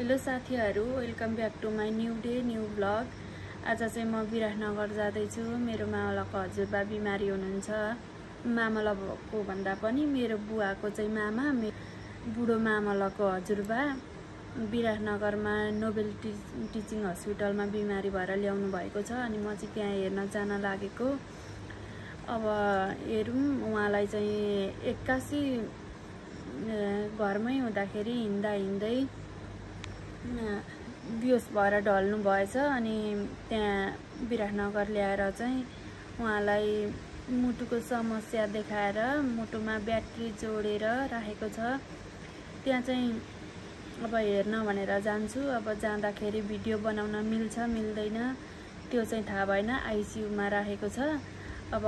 Hello साथीहरु, welcome back to my new day new blog. आज चाहिँ म विराटनगर जाँदैछु। मेरो मामलाको हजुरबा बिमारी हुनुहुन्छ। मामलाको भन्दा पनि मेरो बुवाको चाहिँ मामा, बुढो मामलाको हजुरबा विराटनगरमा नोबेल टिचिङ हस्पिटलमा बिमारी भएर ल्याउनु भएको छ। अनि म चाहिँ त्यहाँ हेर्न जान लागेको। अब हेरौँ, उहाँलाई चाहिँ एक्कासी घरमै हुँदाखेरि हिँड्दै बिहोस भएर ढल्नु भएछ। अनि त्यहाँ विराटनगर ल्याएर चाहिँ उहाँलाई मुटुको समस्या देखाएर मुटुमा ब्याट्री जोडेर राखेको छ। त्यहाँ चाहिँ अब हेर्न भनेर जान्छु। अब जाँदाखेरि भिडियो बनाउन मिल्छ मिल्दैन त्यो चाहिँ थाहा भएन। आइसियुमा राखेको छ। अब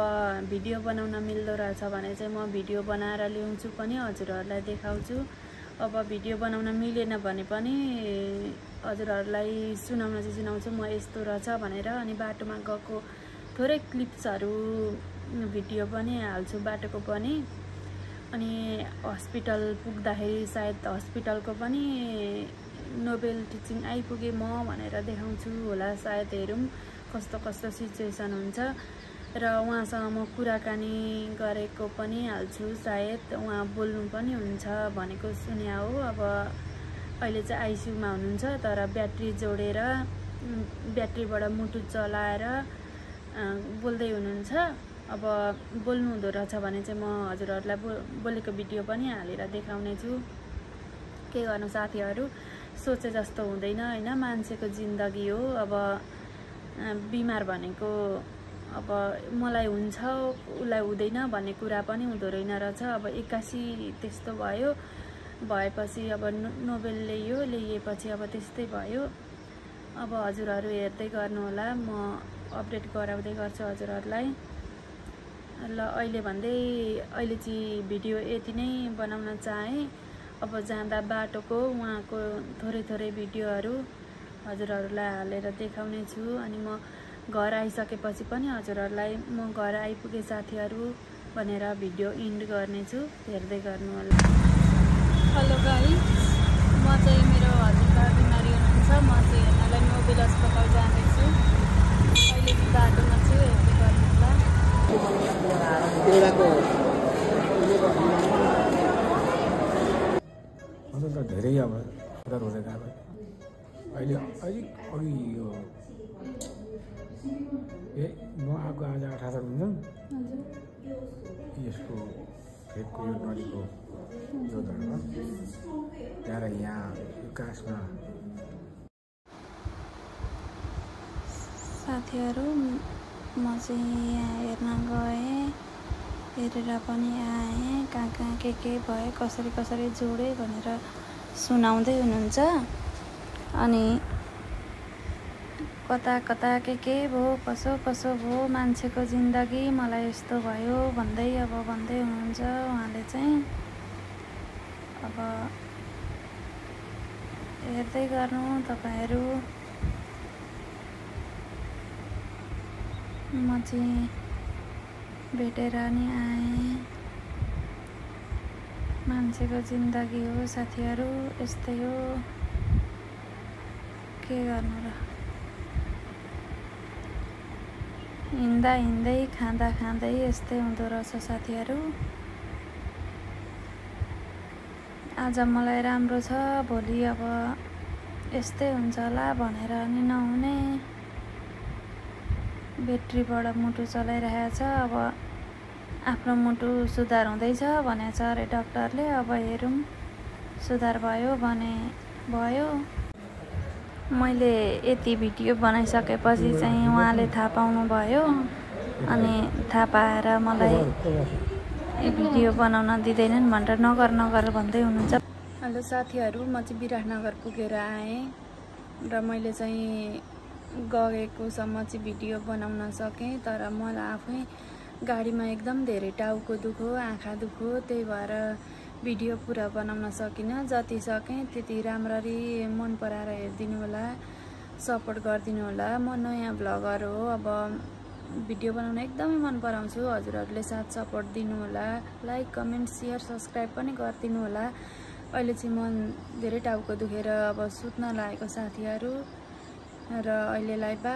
भिडियो बनाउन मिल्दो रहेछ भने चाहिँ म भिडियो बनाएर ल्याउँछु पनि, हजुरहरूलाई देखाउँछु। अब भिडियो बनाउन मिलेन भने पनि हजुरहरूलाई सुनाउन चाहिँ सुनाउँछु म यस्तो रहेछ भनेर। अनि बाटोमा गएको थोरै क्लिप्सहरू भिडियो पनि हाल्छु बाटोको पनि। अनि हस्पिटल पुग्दाखेरि सायद हस्पिटलको पनि नोबेल टिचिङ आइपुगे म भनेर देखाउँछु होला सायद। हेरौँ कस्तो कस्तो सिचुएसन हुन्छ। र उहाँसँग म कुराकानी गरेको पनि हाल्छु सायद। उहाँ बोल्नु पनि हुन्छ भनेको सुन्या हो। अब अहिले चाहिँ आइसियुमा हुनुहुन्छ, तर ब्याट्री जोडेर ब्याट्रीबाट मुटु चलाएर बोल्दै हुनुहुन्छ। अब बोल्नु हुँदो रहेछ भने चाहिँ म हजुरहरूलाई बोलेको भिडियो पनि हालेर देखाउने छु। के गर्नु साथीहरू, सोचे जस्तो हुँदैन हैन। मान्छेको जिन्दगी हो। अब बिमार भनेको अब मलाई हुन्छ उसलाई हुँदैन भन्ने कुरा पनि हुँदो रहेन रहेछ। अब एक्कासी त्यस्तो भएपछि अब नोबेल ल्याइएपछि अब त्यस्तै भयो। अब हजुरहरू हेर्दै गर्नु होला, म अपडेट गराउँदै गर्छु हजुरहरूलाई। ल अहिले चाहिँ भिडियो यति नै बनाउन चाहे। अब जाँदा बाटोको उहाँको थोरै भिडियोहरू हजुरहरूलाई हालेर देखाउने छु। अनि म घर आइसकेपछि पनि हजुरहरूलाई म घर आइपुगे साथीहरू भनेर भिडियो इन्ड गर्नेछु, हेर्दै गर्नु होला। हेलो गाइस, म चाहिँ मेरो हजुरबा बिमारी हुनुहुन्छ। म चाहिँ हेर्नलाई नोबेल अस्पताल जाँदैछु। अहिले बाटोमा छु, हेर्दै गर्नु होला। धेरै अब सुधार हुँदै गएको अहिले अलिक अघि यो म आएको आज 18 हुन्छ यसको फेदको यो नलीको यो धर्म त्यहाँ यहाँ विकासमा। साथीहरू, म चाहिँ यहाँ हेर्न गएँ, हेरेर पनि आएँ। कहाँ के भयो, कसरी जोडे भनेर सुनाउँदै हुनुहुन्छ। अनि कता के भयो, कसो भयो, मान्छेको जिन्दगी मलाई यस्तो भयो भन्दै हुनुहुन्छ उहाँले चाहिँ। अब हेर्दै गर्नु तपाईहरू। म चाहिँ भेटेर नि आएँ। मान्छेको जिन्दगी हो साथीहरू, यस्तै हो। के गर्नु र, हिँड्दै खाँदा यस्तै हुँदो रहेछ साथीहरू। आज मलाई राम्रो छ, भोलि अब यस्तै हुन्छ होला भनेर नि नहुने। ब्याट्रीबाट मुटु चलाइरहेको छ। अब आफ्नो मुटु सुधार हुँदैछ भनेछ अरे डाक्टरले। अब हेरौँ सुधार भयो भने भयो। मैले यति भिडियो बनाइसकेपछि चाहिँ उहाँले थाहा पाउनु भयो। अनि थाहा पाएर मलाई भिडियो बनाउन दिँदैनन् भनेर नगर भन्दै हुनुहुन्छ। हेलो साथीहरू, म चाहिँ विराटनगर पुगेर आएँ र मैले चाहिँ गएकोसम्म चाहिँ भिडियो बनाउन सकेँ। तर मलाई आफै गाडीमा एकदम धेरै टाउको दुखो, आँखा दुखो, त्यही भएर भिडियो पुरा बनाउन सकिनँ। जति सकेँ त्यति राम्ररी मन पराएर हेरिदिनु होला, सपोर्ट गरिदिनु होला। म नयाँ भ्लगर हो। अब भिडियो बनाउन एकदमै मन पराउँछु। हजुरहरूले साथ सपोर्ट दिनु होला। लाइक, कमेन्ट, सेयर, सब्सक्राइब पनि गरिदिनु होला। अहिले चाहिँ मन धेरै टाउको दुखेर अब सुत्न लागेको साथीहरू र अहिलेलाई बा